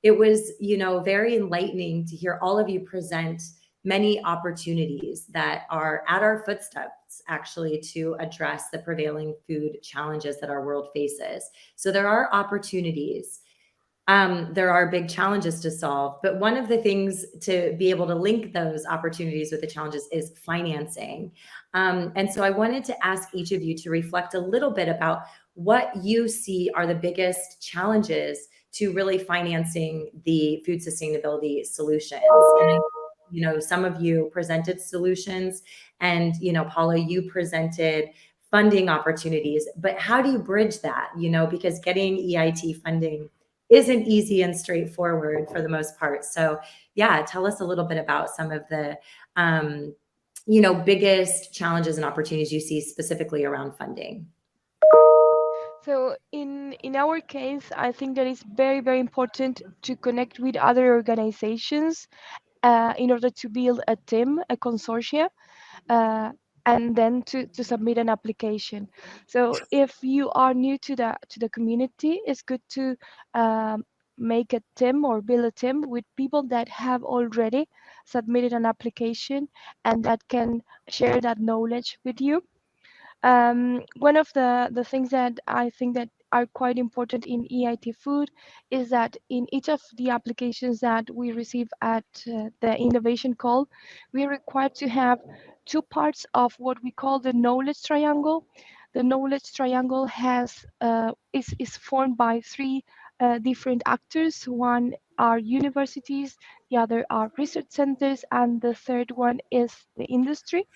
it was, very enlightening to hear all of you present many opportunities that are at our footsteps, actually, to address the prevailing food challenges that our world faces. So there are opportunities. There are big challenges to solve, but one of the things to be able to link those opportunities with the challenges is financing. And so I wanted to ask each of you to reflect a little bit about what you see are the biggest challenges to really financing the food sustainability solutions. And some of you presented solutions, and Paula, you presented funding opportunities, but how do you bridge that? Because getting EIT funding isn't easy and straightforward for the most part. So yeah, tell us a little bit about some of the biggest challenges and opportunities you see specifically around funding. So in our case, I think that it's very, very important to connect with other organizations in order to build a team, a consortia, uh, and then to submit an application. So if you are new to the community, it's good to make a team or build a team with people that have already submitted an application and that can share that knowledge with you. One of the things that I think that are quite important in EIT Food is that in each of the applications that we receive at the innovation call, we are required to have two parts of what we call the knowledge triangle. The knowledge triangle is formed by three different actors. One are universities, the other are research centers, and the third one is the industry.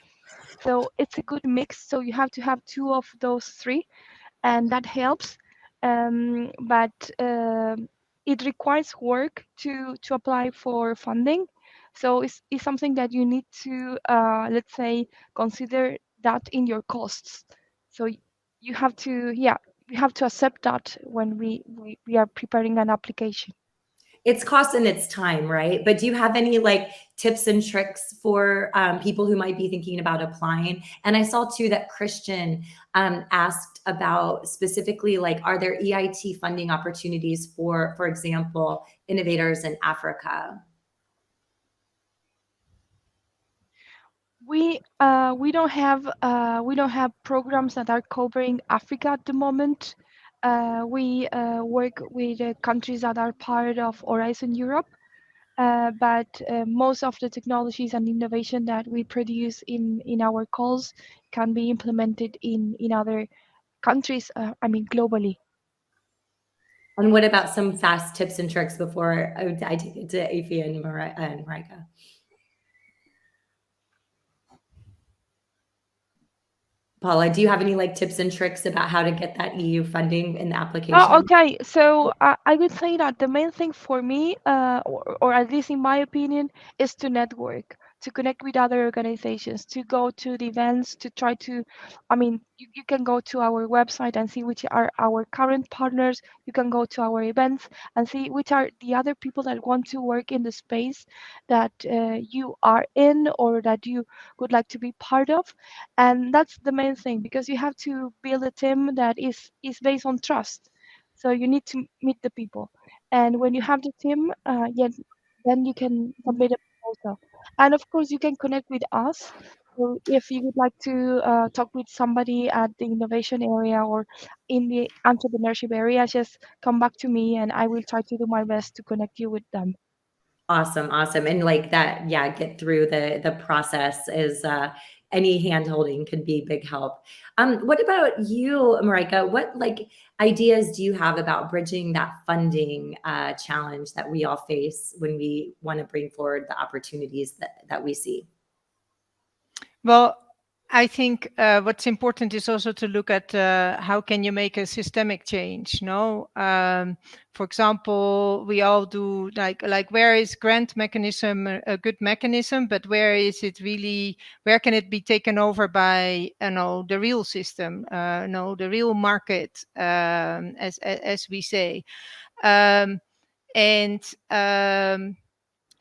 So it's a good mix. So you have to have two of those three, and that helps. But it requires work to apply for funding. So it's something that you need to, let's say, consider that in your costs. So you have to, yeah, we have to accept that when we are preparing an application. It's cost and it's time, right? But do you have any tips and tricks for people who might be thinking about applying? And I saw too that Christian asked about specifically, are there EIT funding opportunities for example, innovators in Africa? We don't have programs that are covering Africa at the moment. We work with countries that are part of Horizon Europe, but most of the technologies and innovation that we produce in our calls can be implemented in other countries. I mean, globally. And what about some fast tips and tricks before I take it to Afi and Marika? Paula, do you have any tips and tricks about how to get that EU funding in the Oh, application? okay. So I would say that the main thing for me, or at least in my opinion, is to network, to connect with other organizations, to go to the events, to try to, I mean, you can go to our website and see which are our current partners. You can go to our events and see which are the other people that want to work in the space that you are in or that you would like to be part of. And that's the main thing because you have to build a team that is based on trust. So you need to meet the people, and when you have the team, yeah, then you can submit a proposal. And of course, you can connect with us. So if you would like to talk with somebody at the innovation area or in the entrepreneurship area, just come back to me, and I will try to do my best to connect you with them. Awesome, awesome. And that, yeah, get through the process is any hand holding could be big help. What about you, Marika? What ideas do you have about bridging that funding challenge that we all face when we want to bring forward the opportunities that we see? Well, I think what's important is also to look at how can you make a systemic change. No, for example, we all do like where is grant mechanism a good mechanism, but where is it really? Where can it be taken over by the real system? No, the real market, as we say, and.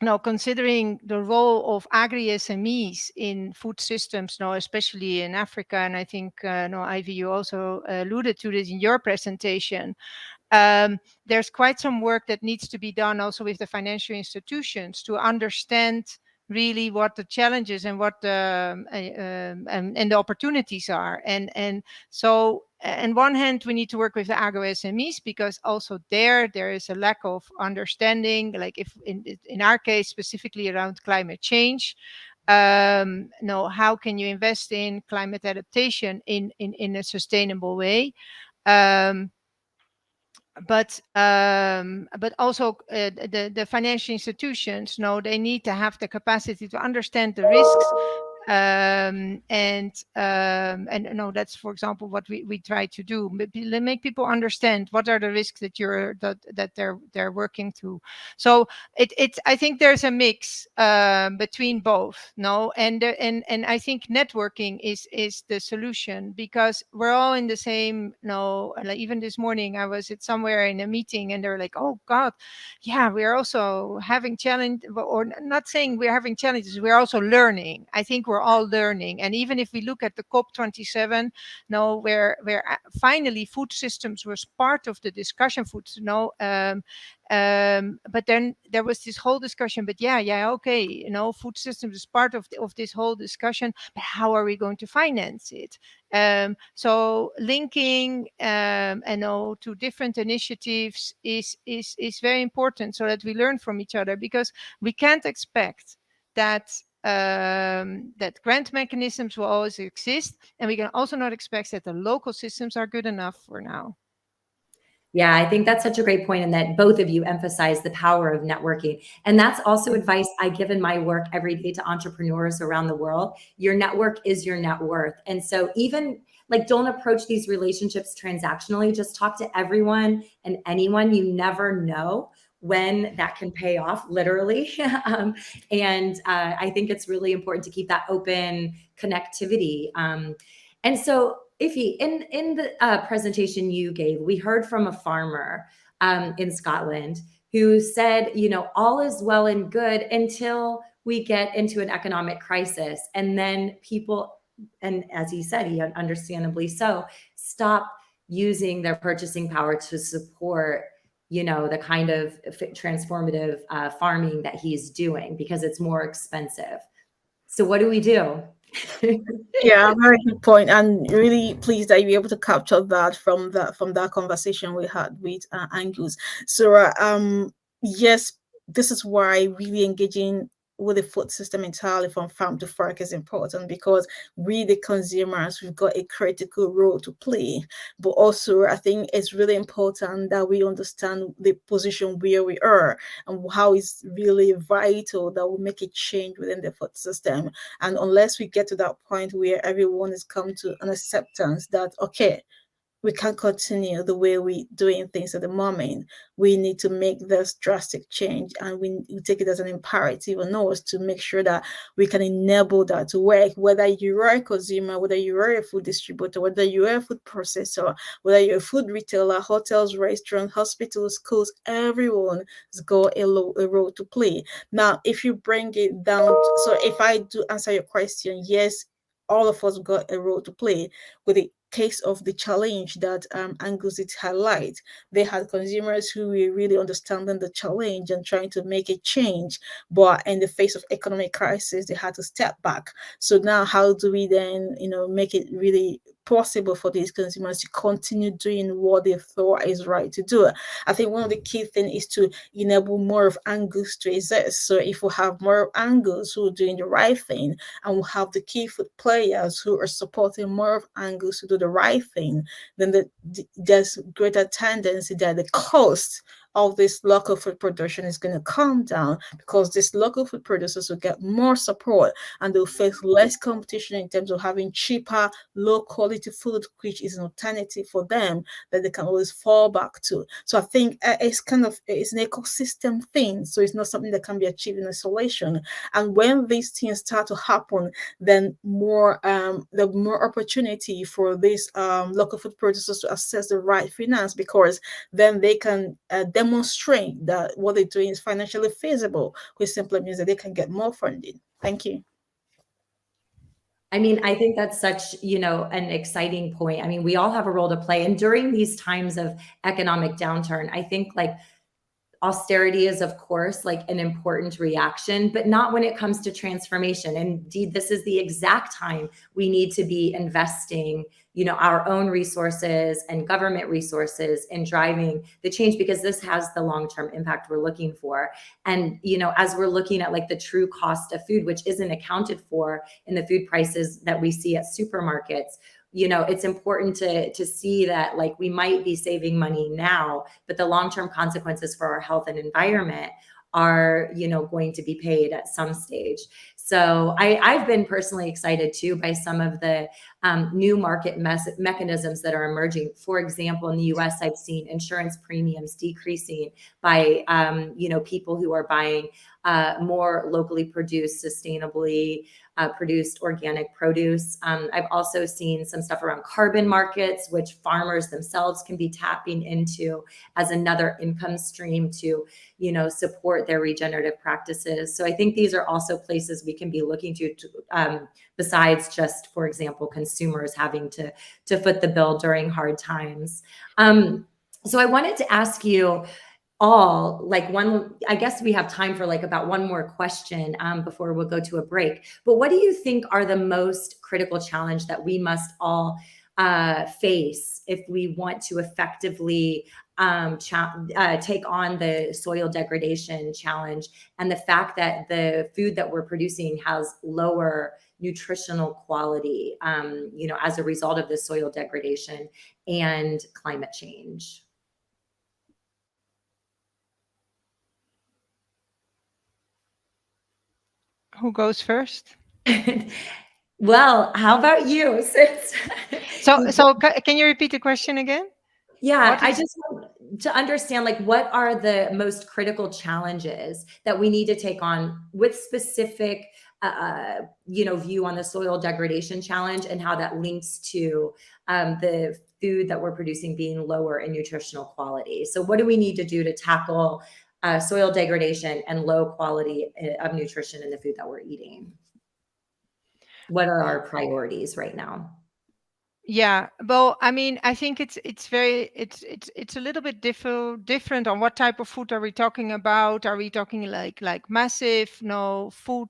Now, considering the role of agri SMEs in food systems, now especially in Africa, and I think, Ivy, you also alluded to this in your presentation. there's quite some work that needs to be done also with the financial institutions to understand really what the challenges and what the and the opportunities are. And so on one hand, we need to work with the agro SMEs, because also there is a lack of understanding, like if in our case specifically around climate change. How can you invest in climate adaptation in a sustainable way? But also the financial institutions, they need to have the capacity to understand the risks, and that's, for example, what we try to do. Make people understand what are the risks that they're working through. So I think there's a mix between both. And I think networking is the solution, because we're all in the same. Like even this morning, I was somewhere in a meeting, and they're like, "Oh God, yeah, we're also having challenge, or not saying we're having challenges. We're also learning. I think we're all learning." And even if we look at the COP27, where finally food systems was part of the discussion, but then there was this whole discussion. But okay, food systems is part of this whole discussion. But how are we going to finance it? So linking to different initiatives is very important, so that we learn from each other, because we can't expect that grant mechanisms will always exist, and we can also not expect that the local systems are good enough for now. Yeah, I think that's such a great point, and that both of you emphasize the power of networking. And that's also advice I give in my work every day to entrepreneurs around the world. Your network is your net worth. And so even like, don't approach these relationships transactionally. Just talk to everyone and anyone. You never know when that can pay off, literally. And I think it's really important to keep that open connectivity. And so, Ify, in the presentation you gave, we heard from a farmer in Scotland who said, all is well and good until we get into an economic crisis. And then people, and as he said, he understandably so, stop using their purchasing power to support the kind of transformative farming that he's doing, because it's more expensive. So what do we do? Yeah, very good point, and really pleased that you were able to capture that from that conversation we had with Angus. So yes, this is why really engaging with the food system entirely from farm to fork is important, because we, the consumers, we've got a critical role to play. But also, I think it's really important that we understand the position where we are and how it's really vital that we make a change within the food system. And unless we get to that point where everyone is come to an acceptance that, okay, we can't continue the way we're doing things at the moment, we need to make this drastic change, and we take it as an imperative on us to make sure that we can enable that to work, whether you are a consumer, whether you are a food distributor, whether you are a food processor, whether you're a food retailer, hotels, restaurants, hospitals, schools, everyone has got a role to play. Now, if you bring it down, so if I do answer your question, yes, all of us got a role to play. With the case of the challenge that Angus did highlight, they had consumers who were really understanding the challenge and trying to make a change, but in the face of economic crisis, they had to step back. So now, how do we then, make it really possible for these consumers to continue doing what they thought is right to do? I think one of the key things is to enable more of Angus to exist. So if we have more of Angus who are doing the right thing, and we have the key food players who are supporting more of Angus to do the right thing, then there's greater tendency that the cost of this local food production is going to come down, because these local food producers will get more support and they'll face less competition in terms of having cheaper, low quality food, which is an alternative for them that they can always fall back to. So I think it's an ecosystem thing. So it's not something that can be achieved in isolation. And when these things start to happen, then the more opportunity for these local food producers to access the right finance, because then they can demonstrate that what they're doing is financially feasible, which simply means that they can get more funding. Thank you. I mean, I think that's such, an exciting point. I mean, we all have a role to play. And during these times of economic downturn, I think like austerity is, of course, like an important reaction, but not when it comes to transformation. Indeed, this is the exact time we need to be investing, our own resources and government resources in driving the change, because this has the long-term impact we're looking for. And, as we're looking at like the true cost of food, which isn't accounted for in the food prices that we see at supermarkets, it's important to see that like we might be saving money now, but the long-term consequences for our health and environment are, going to be paid at some stage. So I've been personally excited too by some of the new market mechanisms that are emerging. For example, in the US, I've seen insurance premiums decreasing by, people who are buying more locally produced, sustainably produced organic produce. I've also seen some stuff around carbon markets, which farmers themselves can be tapping into as another income stream to, support their regenerative practices. So I think these are also places we can be looking to besides just, for example, consumers having to foot the bill during hard times. So I wanted to ask you all, like I guess we have time for like about one more question before we'll go to a break. But what do you think are the most critical challenge that we must all face if we want to effectively take on the soil degradation challenge, and the fact that the food that we're producing has lower nutritional quality, as a result of the soil degradation and climate change? Who goes first? Well, how about you? Can you repeat the question again? Yeah, I just want to understand, like, what are the most critical challenges that we need to take on with specific, view on the soil degradation challenge, and how that links to the food that we're producing being lower in nutritional quality. So what do we need to do to tackle soil degradation and low quality of nutrition in the food that we're eating? What are our priorities right now? Yeah, well, I mean, I think it's a little bit different on what type of food are we talking about. Are we talking like massive food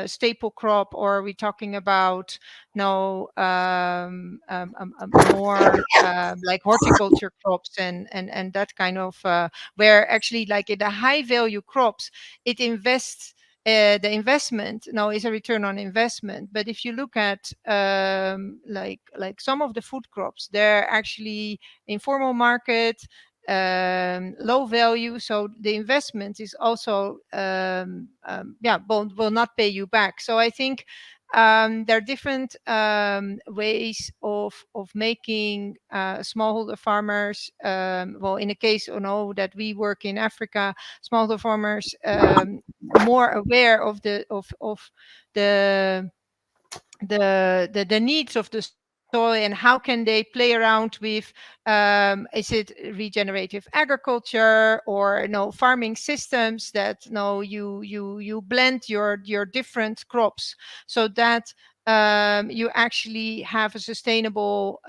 staple crop, or are we talking about more like horticulture crops and that kind of where actually, like in the high value crops, it invests. The investment now is a return on investment, but if you look at like some of the food crops, they're actually informal market, low value, so the investment is also will not pay you back. So I think there are different ways of making smallholder farmers. Well, in the case that we work in Africa, smallholder farmers more aware of the needs of the soil, and how can they play around with is it regenerative agriculture or farming systems that you blend your different crops so that you actually have a sustainable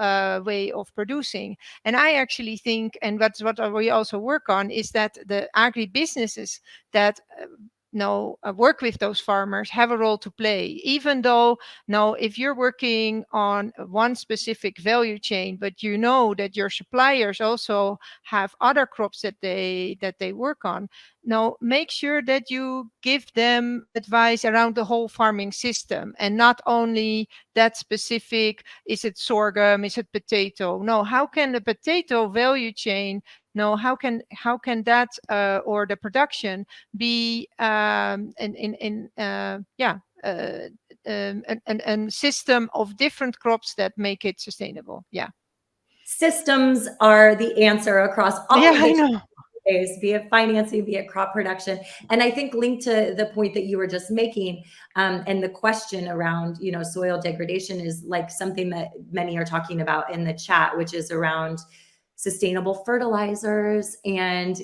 way of producing. And I actually think, and that's what we also work on, is that the agribusinesses that work with those farmers have a role to play, even though if you're working on one specific value chain, but that your suppliers also have other crops that they work on. Now, make sure that you give them advice around the whole farming system, and not only that specific, is it sorghum, is it potato? No, how can the potato value chain, how can that or the production be a system of different crops that make it sustainable? Yeah. Systems are the answer across all of I know. Ways, be it financing, be it crop production. And I think linked to the point that you were just making, and the question around, soil degradation is like something that many are talking about in the chat, which is around, sustainable fertilizers and,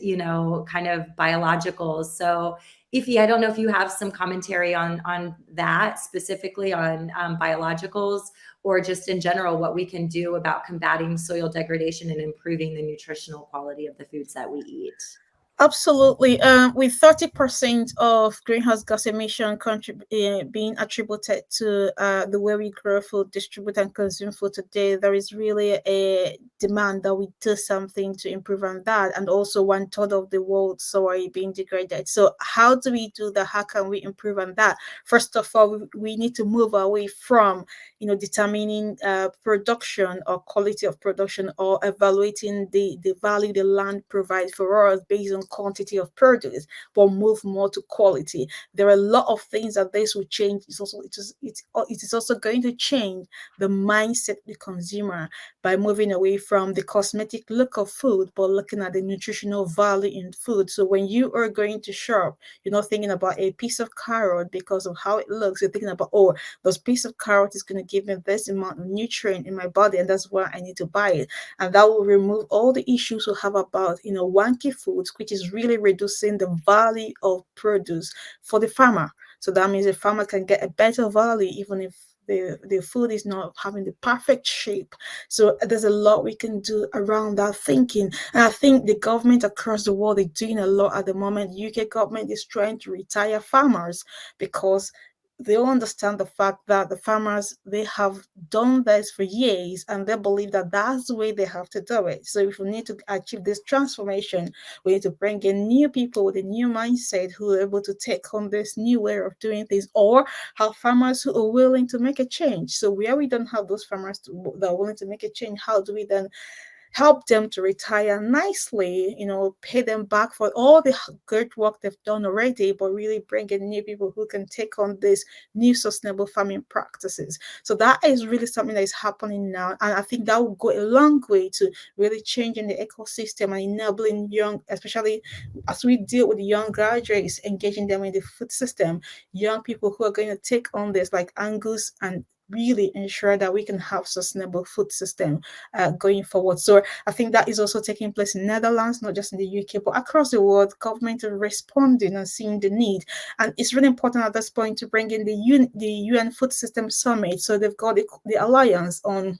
kind of biologicals. So Ify, I don't know if you have some commentary on that, specifically on biologicals, or just in general what we can do about combating soil degradation and improving the nutritional quality of the foods that we eat. Absolutely. With 30% of greenhouse gas emission being attributed to the way we grow food, distribute, and consume food today, there is really a demand that we do something to improve on that. And also 1/3 of the world's soil being degraded. So how do we do that? How can we improve on that? First of all, we need to move away from, determining production or quality of production, or evaluating the value the land provides for us based on quantity of produce, but move more to quality. There are a lot of things that this will change. It is also going to change the mindset of the consumer by moving away from the cosmetic look of food, but looking at the nutritional value in food. So when you are going to shop, you're not thinking about a piece of carrot because of how it looks. You're thinking about, oh, this piece of carrot is going to give me this amount of nutrient in my body, and that's why I need to buy it. And that will remove all the issues we have about, wanky foods, which is really reducing the value of produce for the farmer. So that means the farmer can get a better value even if the food is not having the perfect shape. So there's a lot we can do around that thinking. And I think the government across the world is doing a lot at the moment. UK government is trying to retire farmers because they all understand the fact that the farmers, they have done this for years, and they believe that that's the way they have to do it. So if we need to achieve this transformation, we need to bring in new people with a new mindset who are able to take on this new way of doing things, or have farmers who are willing to make a change. So where we don't have those farmers that are willing to make a change, how do we then help them to retire nicely, pay them back for all the good work they've done already, but really bring in new people who can take on these new sustainable farming practices. So that is really something that is happening now. And I think that will go a long way to really changing the ecosystem and enabling young, especially as we deal with young graduates, engaging them in the food system, young people who are going to take on this, like Angus, and really ensure that we can have sustainable food system going forward. So I think that is also taking place in Netherlands, not just in the UK, but across the world. Government are responding and seeing the need. And it's really important at this point to bring in the UN Food System Summit. So they've got the Alliance on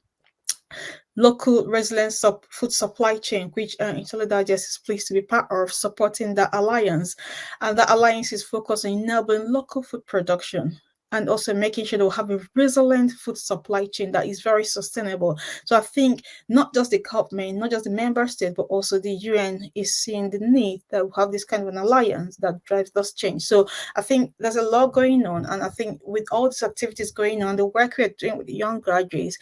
local resilient food supply chain, which Intelli Digest is pleased to be part of, supporting the alliance. And the alliance is focused on enabling local food production and also making sure they'll have a resilient food supply chain that is very sustainable. So I think not just the government, not just the member state, but also the UN is seeing the need that we have this kind of an alliance that drives this change. So I think there's a lot going on. And I think with all these activities going on, the work we're doing with the young graduates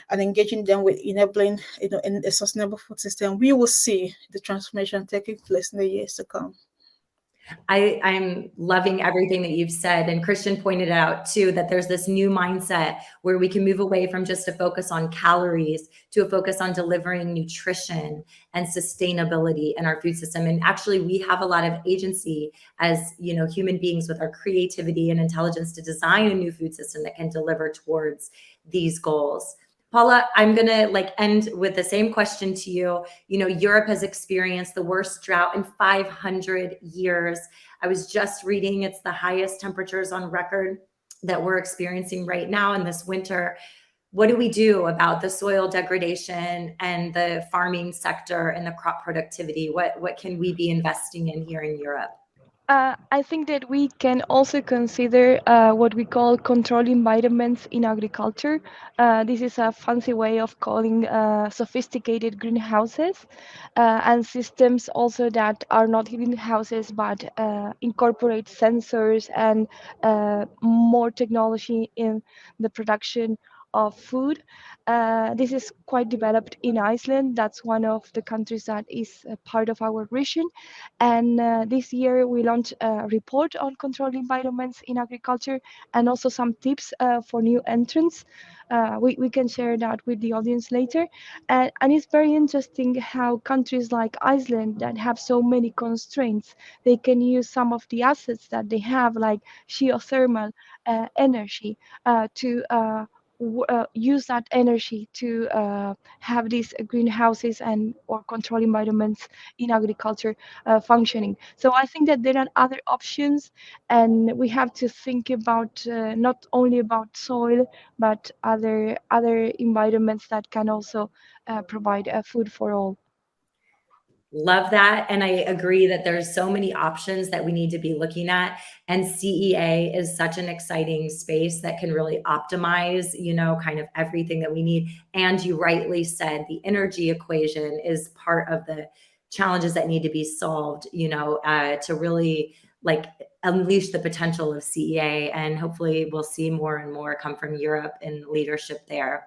and engaging them with enabling in a sustainable food system, we will see the transformation taking place in the years to come. I'm loving everything that you've said. And Christian pointed out too, that there's this new mindset where we can move away from just a focus on calories to a focus on delivering nutrition and sustainability in our food system. And actually we have a lot of agency as, human beings with our creativity and intelligence to design a new food system that can deliver towards these goals. Paula, I'm going to end with the same question to you. Europe has experienced the worst drought in 500 years. I was just reading it's the highest temperatures on record that we're experiencing right now in this winter. What do we do about the soil degradation and the farming sector and the crop productivity? What can we be investing in here in Europe? I think that we can also consider what we call controlled environments in agriculture. This is a fancy way of calling sophisticated greenhouses and systems also that are not greenhouses but incorporate sensors and more technology in the production of food. This is quite developed in Iceland. That's one of the countries that is a part of our region. And this year we launched a report on controlled environments in agriculture and also some tips for new entrants. We can share that with the audience later. And it's very interesting how countries like Iceland that have so many constraints, they can use some of the assets that they have, like geothermal energy, to use that energy to have these greenhouses and or control environments in agriculture functioning. So I think that there are other options, and we have to think about not only about soil, but other environments that can also provide food for all. Love that. And I agree that there's so many options that we need to be looking at. And CEA is such an exciting space that can really optimize, kind of everything that we need. And you rightly said the energy equation is part of the challenges that need to be solved, to really unleash the potential of CEA. And hopefully we'll see more and more come from Europe in leadership there.